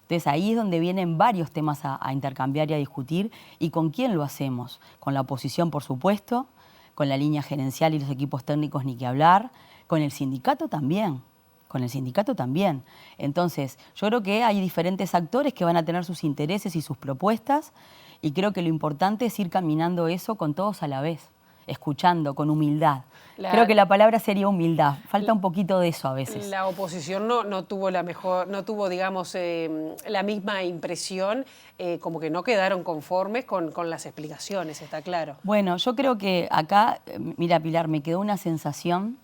Entonces ahí es donde vienen varios temas a intercambiar y a discutir. ¿Y con quién lo hacemos? Con la oposición, por supuesto, con la línea gerencial y los equipos técnicos ni que hablar, con el sindicato también. Entonces, yo creo que hay diferentes actores que van a tener sus intereses y sus propuestas y creo que lo importante es ir caminando eso con todos a la vez. escuchando con humildad. Creo que la palabra sería humildad. Falta un poquito de eso a veces. La oposición no tuvo digamos, la misma impresión, como que no quedaron conformes con las explicaciones, está claro. Bueno, yo creo que acá, mira Pilar, me quedó una sensación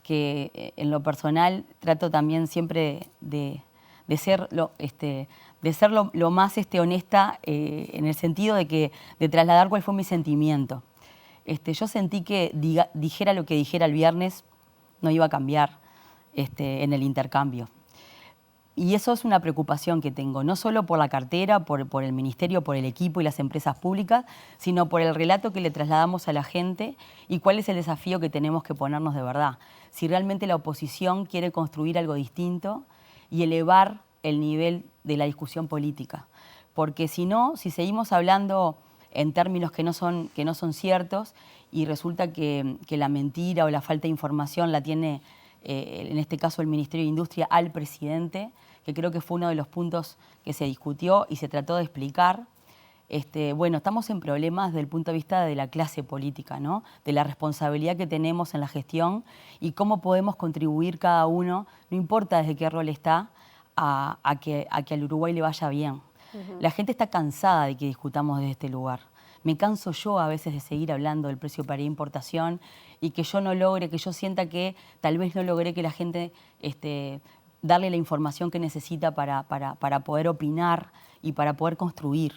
que en lo personal trato también siempre de ser lo más honesta en el sentido de trasladar cuál fue mi sentimiento. Yo sentí que dijera lo que dijera el viernes, no iba a cambiar en el intercambio. Y eso es una preocupación que tengo, no solo por la cartera, por el ministerio, por el equipo y las empresas públicas, sino por el relato que le trasladamos a la gente y cuál es el desafío que tenemos que ponernos de verdad. Si realmente la oposición quiere construir algo distinto y elevar el nivel de la discusión política. Porque si no, si seguimos hablando en términos que no son ciertos y resulta que la mentira o la falta de información la tiene, en este caso el Ministerio de Industria, al presidente, que creo que fue uno de los puntos que se discutió y se trató de explicar. Bueno, estamos en problemas desde el punto de vista de la clase política, ¿no? De la responsabilidad que tenemos en la gestión y cómo podemos contribuir cada uno, no importa desde qué rol está, a que al Uruguay le vaya bien. La gente está cansada de que discutamos desde este lugar. Me canso yo a veces de seguir hablando del precio para importación y que yo no logre, que yo sienta que tal vez no logré que la gente darle la información que necesita para poder opinar y para poder construir.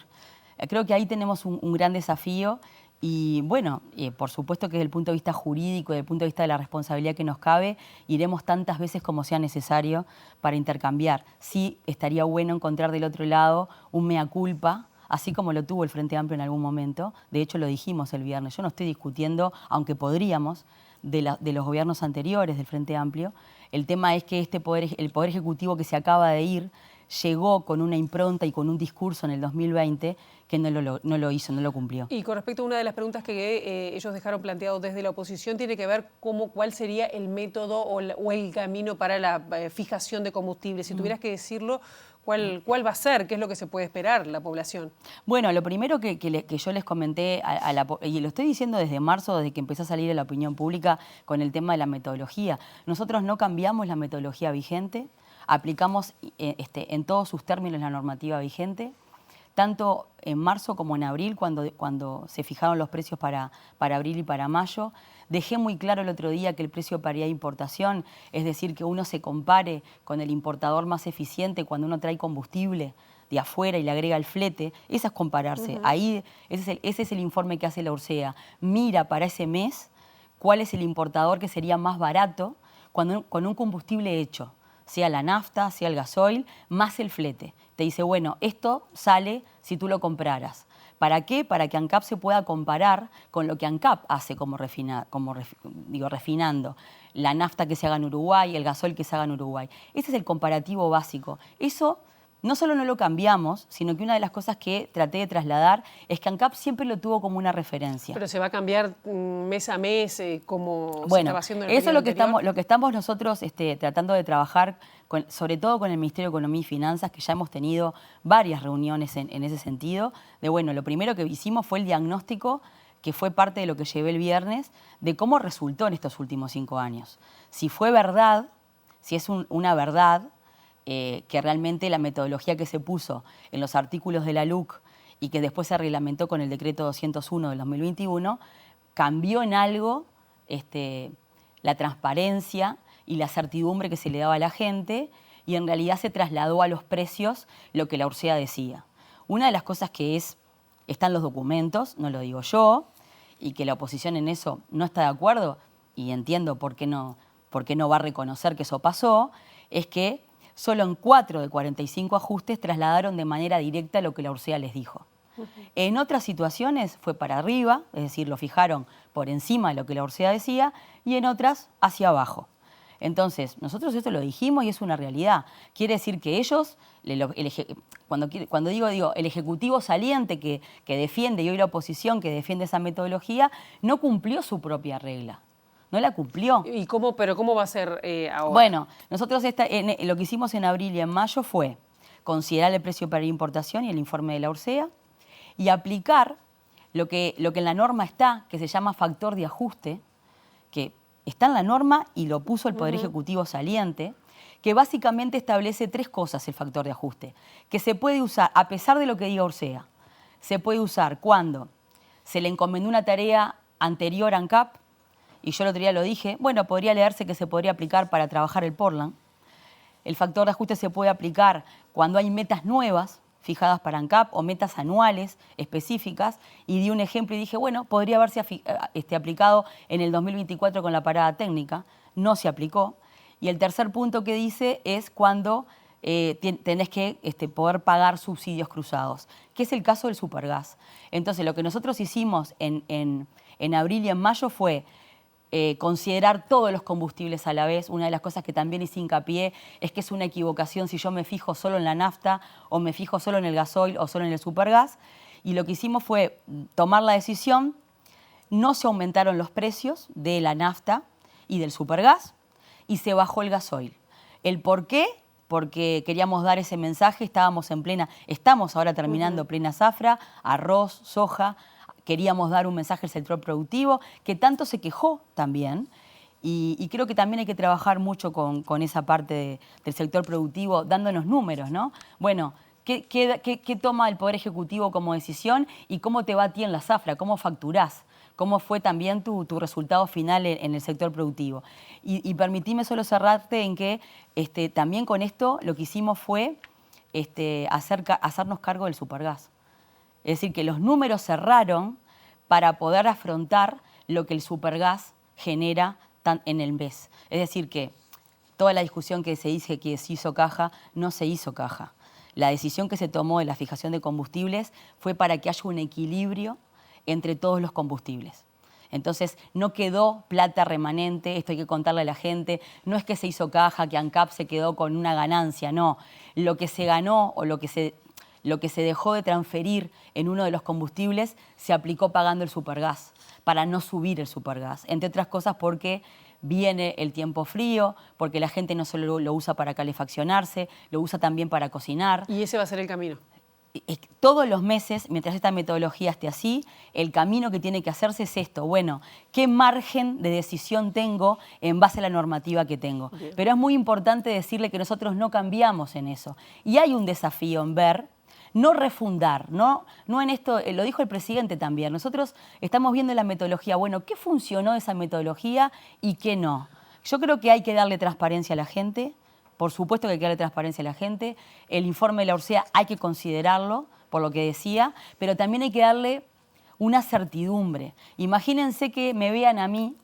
Creo que ahí tenemos un gran desafío y bueno, por supuesto que desde el punto de vista jurídico, desde el punto de vista de la responsabilidad que nos cabe, iremos tantas veces como sea necesario para intercambiar. Sí, estaría bueno encontrar del otro lado un mea culpa, así como lo tuvo el Frente Amplio en algún momento. De hecho, lo dijimos el viernes. Yo no estoy discutiendo, aunque podríamos, de los gobiernos anteriores del Frente Amplio. El tema es que el Poder Ejecutivo que se acaba de ir llegó con una impronta y con un discurso en el 2020 que no lo hizo, no lo cumplió. Y con respecto a una de las preguntas que ellos dejaron planteado desde la oposición, tiene que ver cuál sería el método o el camino para la fijación de combustible. Si tuvieras que decirlo, ¿cuál va a ser? ¿Qué es lo que se puede esperar la población? Bueno, lo primero que yo les comenté, y lo estoy diciendo desde marzo, desde que empezó a salir a la opinión pública con el tema de la metodología. Nosotros no cambiamos la metodología vigente, aplicamos en todos sus términos la normativa vigente, tanto en marzo como en abril, cuando se fijaron los precios para abril y para mayo. Dejé muy claro el otro día que el precio de paridad de importación, es decir, que uno se compare con el importador más eficiente cuando uno trae combustible de afuera y le agrega el flete, eso es compararse. Ahí, ese es el informe que hace la URSEA. Mira para ese mes cuál es el importador que sería más barato con un combustible hecho, sea la nafta, sea el gasoil, más el flete. Te dice, bueno, esto sale si tú lo compraras. ¿Para qué? Para que ANCAP se pueda comparar con lo que ANCAP hace refinando. La nafta que se haga en Uruguay, el gasoil que se haga en Uruguay. Ese es el comparativo básico. Eso no solo no lo cambiamos, sino que una de las cosas que traté de trasladar es que ANCAP siempre lo tuvo como una referencia. Pero se va a cambiar mes a mes, como se estaba haciendo en el eso es anterior. lo que estamos nosotros tratando de trabajar, sobre todo con el Ministerio de Economía y Finanzas, que ya hemos tenido varias reuniones en ese sentido. Lo primero que hicimos fue el diagnóstico, que fue parte de lo que llevé el viernes, de cómo resultó en estos últimos 5 años. Si fue verdad, si es una verdad, que realmente la metodología que se puso en los artículos de la LUC y que después se reglamentó con el decreto 201 del 2021, cambió en algo la transparencia y la certidumbre que se le daba a la gente y en realidad se trasladó a los precios lo que la URSEA decía. Una de las cosas que están los documentos, no lo digo yo, y que la oposición en eso no está de acuerdo, y entiendo por qué no va a reconocer que eso pasó, es que solo en 4 de 45 ajustes trasladaron de manera directa lo que la URSEA les dijo. En otras situaciones fue para arriba, es decir, lo fijaron por encima de lo que la URSEA decía, y en otras hacia abajo. Entonces, nosotros esto lo dijimos y es una realidad. Quiere decir que ellos, cuando digo el Ejecutivo saliente que defiende, y hoy la oposición que defiende esa metodología, no cumplió su propia regla. No la cumplió. ¿Pero cómo va a ser ahora? Bueno, nosotros lo que hicimos en abril y en mayo fue considerar el precio para la importación y el informe de la URSEA y aplicar lo que en la norma está, que se llama factor de ajuste, que está en la norma y lo puso el Poder Ejecutivo saliente, que básicamente establece 3 cosas el factor de ajuste, que se puede usar, a pesar de lo que diga Orcea, se puede usar cuando se le encomendó una tarea anterior a ANCAP, y yo el otro día lo dije, bueno, podría leerse que se podría aplicar para trabajar el Portland. El factor de ajuste se puede aplicar cuando hay metas nuevas fijadas para ANCAP o metas anuales específicas, y di un ejemplo y dije, bueno, podría haberse aplicado en el 2024 con la parada técnica, no se aplicó. Y el tercer punto que dice es cuando tenés que poder pagar subsidios cruzados, que es el caso del Supergas. Entonces, lo que nosotros hicimos en abril y en mayo fue considerar todos los combustibles a la vez. Una de las cosas que también hice hincapié es que es una equivocación si yo me fijo solo en la nafta o me fijo solo en el gasoil o solo en el Supergas. Y lo que hicimos fue tomar la decisión, no se aumentaron los precios de la nafta y del Supergas y se bajó el gasoil. ¿El por qué? Porque queríamos dar ese mensaje, estamos ahora terminando plena zafra, arroz, soja. Queríamos dar un mensaje al sector productivo, que tanto se quejó también, y creo que también hay que trabajar mucho con esa parte del sector productivo, dándonos números, ¿no? Bueno, ¿qué toma el Poder Ejecutivo como decisión y cómo te va a ti en la zafra? ¿Cómo facturás? ¿Cómo fue también tu resultado final en el sector productivo? Y permitime solo cerrarte en que también con esto lo que hicimos fue hacernos cargo del Supergas. Es decir, que los números cerraron para poder afrontar lo que el Supergas genera en el mes. Es decir, que toda la discusión que se dice que se hizo caja, no se hizo caja. La decisión que se tomó de la fijación de combustibles fue para que haya un equilibrio entre todos los combustibles. Entonces, no quedó plata remanente, esto hay que contarle a la gente, no es que se hizo caja, que ANCAP se quedó con una ganancia, no. Lo que se ganó o lo que se dejó de transferir en uno de los combustibles se aplicó pagando el Supergas, para no subir el Supergas. Entre otras cosas porque viene el tiempo frío, porque la gente no solo lo usa para calefaccionarse, lo usa también para cocinar. Y ese va a ser el camino. Todos los meses, mientras esta metodología esté así, el camino que tiene que hacerse es esto. Bueno, ¿qué margen de decisión tengo en base a la normativa que tengo? Bien. Pero es muy importante decirle que nosotros no cambiamos en eso. Y hay un desafío en ver, no refundar, no en esto, lo dijo el presidente también. Nosotros estamos viendo la metodología, bueno, ¿qué funcionó de esa metodología y qué no? Yo creo que hay que darle transparencia a la gente. Por supuesto que hay que darle transparencia a la gente. El informe de la Orcea hay que considerarlo, por lo que decía, pero también hay que darle una certidumbre. Imagínense que me vean a mí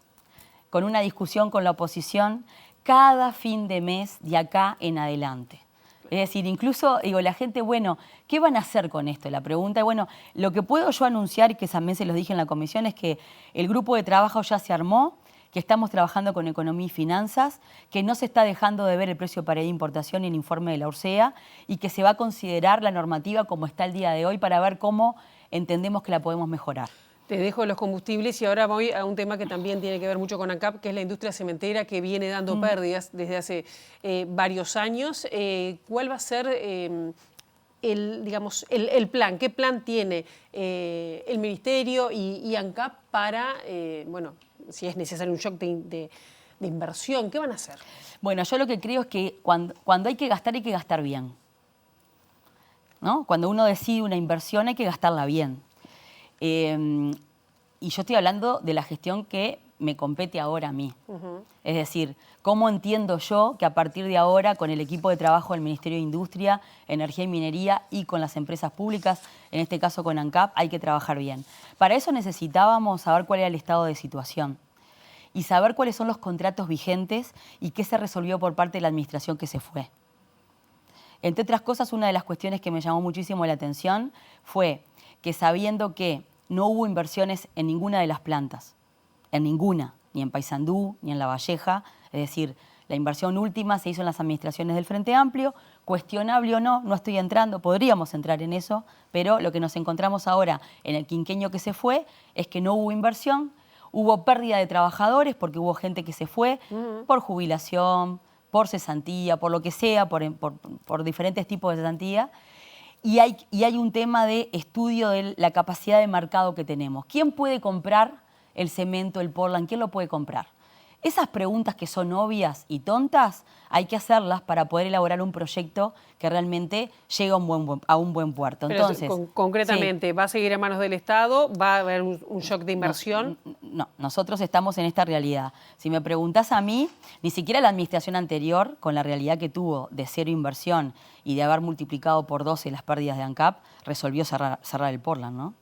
con una discusión con la oposición cada fin de mes de acá en adelante. Es decir, incluso, digo, la gente, bueno, ¿qué van a hacer con esto? La pregunta, bueno, lo que puedo yo anunciar, y que también se los dije en la comisión, es que el grupo de trabajo ya se armó, que estamos trabajando con Economía y Finanzas, que no se está dejando de ver el precio de paridad de importación y el informe de la Orcea, y que se va a considerar la normativa como está el día de hoy para ver cómo entendemos que la podemos mejorar. Te dejo los combustibles y ahora voy a un tema que también tiene que ver mucho con ANCAP, que es la industria cementera, que viene dando pérdidas desde hace varios años. ¿Cuál va a ser el plan? ¿Qué plan tiene el Ministerio y ANCAP para, bueno, si es necesario un shock de inversión? ¿Qué van a hacer? Bueno, yo lo que creo es que cuando hay que gastar bien, ¿no? Cuando uno decide una inversión hay que gastarla bien. Y yo estoy hablando de la gestión que me compete ahora a mí. Es decir, ¿cómo entiendo yo que a partir de ahora, con el equipo de trabajo del Ministerio de Industria, Energía y Minería y con las empresas públicas, en este caso con ANCAP, hay que trabajar bien? Para eso necesitábamos saber cuál era el estado de situación y saber cuáles son los contratos vigentes y qué se resolvió por parte de la administración que se fue. Entre otras cosas, una de las cuestiones que me llamó muchísimo la atención fue que sabiendo que no hubo inversiones en ninguna de las plantas, en ninguna, ni en Paysandú, ni en La Valleja, es decir, la inversión última se hizo en las administraciones del Frente Amplio, cuestionable o no, no estoy entrando, podríamos entrar en eso, pero lo que nos encontramos ahora en el quinquenio que se fue es que no hubo inversión, hubo pérdida de trabajadores porque hubo gente que se fue por jubilación, por cesantía, por lo que sea, por diferentes tipos de cesantía. y hay un tema de estudio de la capacidad de mercado que tenemos. ¿Quién puede comprar el cemento, el Portland? ¿Quién lo puede comprar? Esas preguntas que son obvias y tontas hay que hacerlas para poder elaborar un proyecto que realmente llegue a un buen puerto. Pero entonces, concretamente, ¿va a seguir en manos del Estado? ¿Va a haber un shock de inversión? No, nosotros estamos en esta realidad. Si me preguntás a mí, ni siquiera la administración anterior, con la realidad que tuvo de cero inversión y de haber multiplicado por 12 las pérdidas de ANCAP, resolvió cerrar el Portland, ¿no?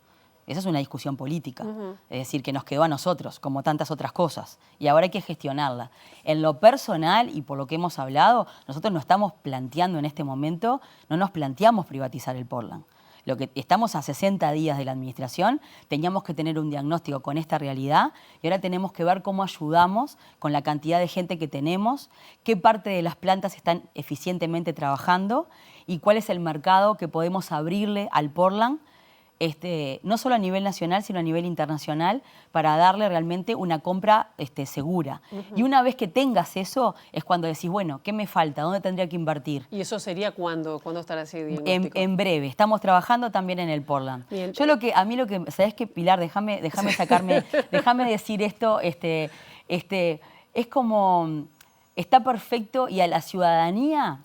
Esa es una discusión política, es decir, que nos quedó a nosotros, como tantas otras cosas, y ahora hay que gestionarla. En lo personal, y por lo que hemos hablado, nosotros no estamos planteando en este momento, no nos planteamos privatizar el Portland. Lo que estamos a 60 días de la administración, teníamos que tener un diagnóstico con esta realidad y ahora tenemos que ver cómo ayudamos con la cantidad de gente que tenemos, qué parte de las plantas están eficientemente trabajando y cuál es el mercado que podemos abrirle al Portland, no solo a nivel nacional, sino a nivel internacional, para darle realmente una compra segura. Y una vez que tengas eso, es cuando decís, bueno, ¿qué me falta? ¿Dónde tendría que invertir? ¿Y eso sería cuándo? ¿Cuándo estará ese diagnóstico? En breve. Estamos trabajando también en el Portland. Bien. A mí lo que, ¿sabés qué, Pilar? Déjame decir esto, es como, está perfecto y a la ciudadanía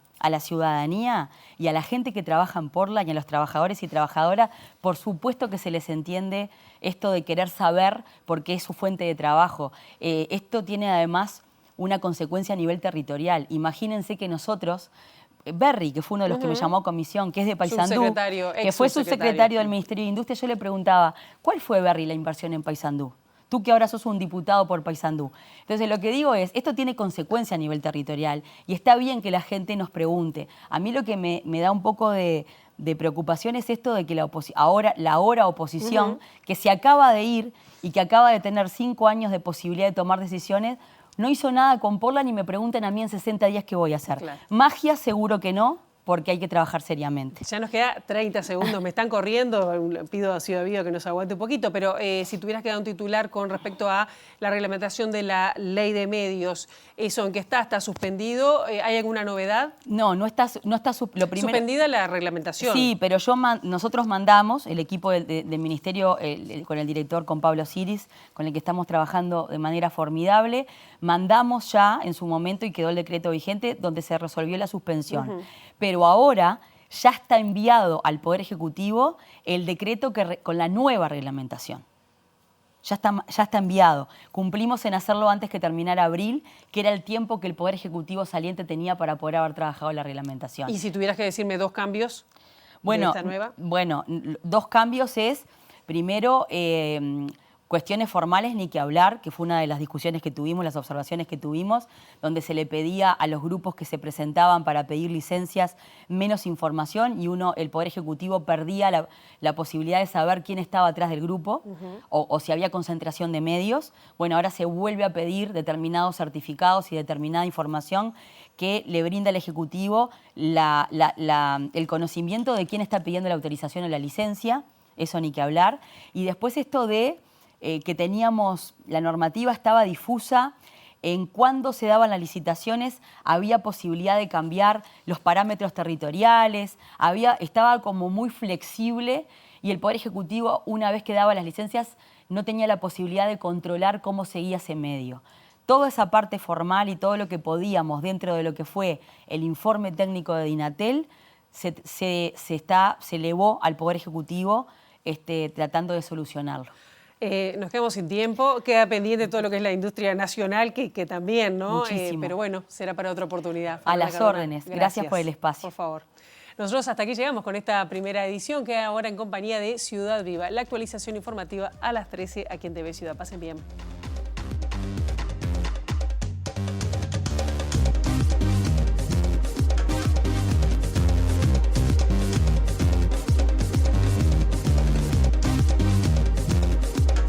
y a la gente que trabaja en Portland y a los trabajadores y trabajadoras, por supuesto que se les entiende esto de querer saber por qué es su fuente de trabajo. Esto tiene además una consecuencia a nivel territorial. Imagínense que nosotros, Berry, que fue uno de los que me llamó a comisión, que es de Paysandú, que fue subsecretario del Ministerio de Industria, yo le preguntaba, ¿cuál fue, Berry, la inversión en Paysandú? Tú que ahora sos un diputado por Paysandú. Entonces, lo que digo es, esto tiene consecuencia a nivel territorial y está bien que la gente nos pregunte. A mí lo que me da un poco de preocupación es esto de que la ahora oposición, que se acaba de ir y que acaba de tener 5 años de posibilidad de tomar decisiones, no hizo nada con Portland y me preguntan a mí en 60 días qué voy a hacer. Claro. Magia seguro que no, porque hay que trabajar seriamente. Ya nos queda 30 segundos, me están corriendo, pido a Ciudad Viva que nos aguante un poquito, pero si tuvieras que dar un titular con respecto a la reglamentación de la ley de medios, ¿eso en qué está? ¿Está suspendido? ¿Hay alguna novedad? No está suspendida la reglamentación. Sí, pero nosotros mandamos, el equipo del Ministerio, con el director, con Pablo Siris, con el que estamos trabajando de manera formidable, mandamos ya en su momento y quedó el decreto vigente donde se resolvió la suspensión. Pero ahora ya está enviado al Poder Ejecutivo el decreto con la nueva reglamentación. Ya está enviado. Cumplimos en hacerlo antes que terminara abril, que era el tiempo que el Poder Ejecutivo saliente tenía para poder haber trabajado la reglamentación. ¿Y si tuvieras que decirme 2 cambios de esta nueva? Bueno, 2 cambios es, primero, cuestiones formales ni que hablar, que fue una de las discusiones que tuvimos, las observaciones que tuvimos, donde se le pedía a los grupos que se presentaban para pedir licencias menos información y el Poder Ejecutivo perdía la posibilidad de saber quién estaba atrás del grupo o si había concentración de medios. Bueno, ahora se vuelve a pedir determinados certificados y determinada información que le brinda al Ejecutivo el conocimiento de quién está pidiendo la autorización o la licencia, eso ni que hablar. Y después esto de que teníamos, la normativa estaba difusa, en cuándo se daban las licitaciones había posibilidad de cambiar los parámetros territoriales, estaba como muy flexible y el Poder Ejecutivo, una vez que daba las licencias, no tenía la posibilidad de controlar cómo seguía ese medio. Toda esa parte formal y todo lo que podíamos dentro de lo que fue el informe técnico de Dinatel se elevó al Poder Ejecutivo tratando de solucionarlo. Nos quedamos sin tiempo, queda pendiente todo lo que es la industria nacional, que también, ¿no? Pero bueno, será para otra oportunidad. A las órdenes. Gracias por el espacio. Por favor. Nosotros hasta aquí llegamos con esta primera edición, que ahora en compañía de Ciudad Viva. La actualización informativa a las 13 aquí en TV Ciudad. Pasen bien.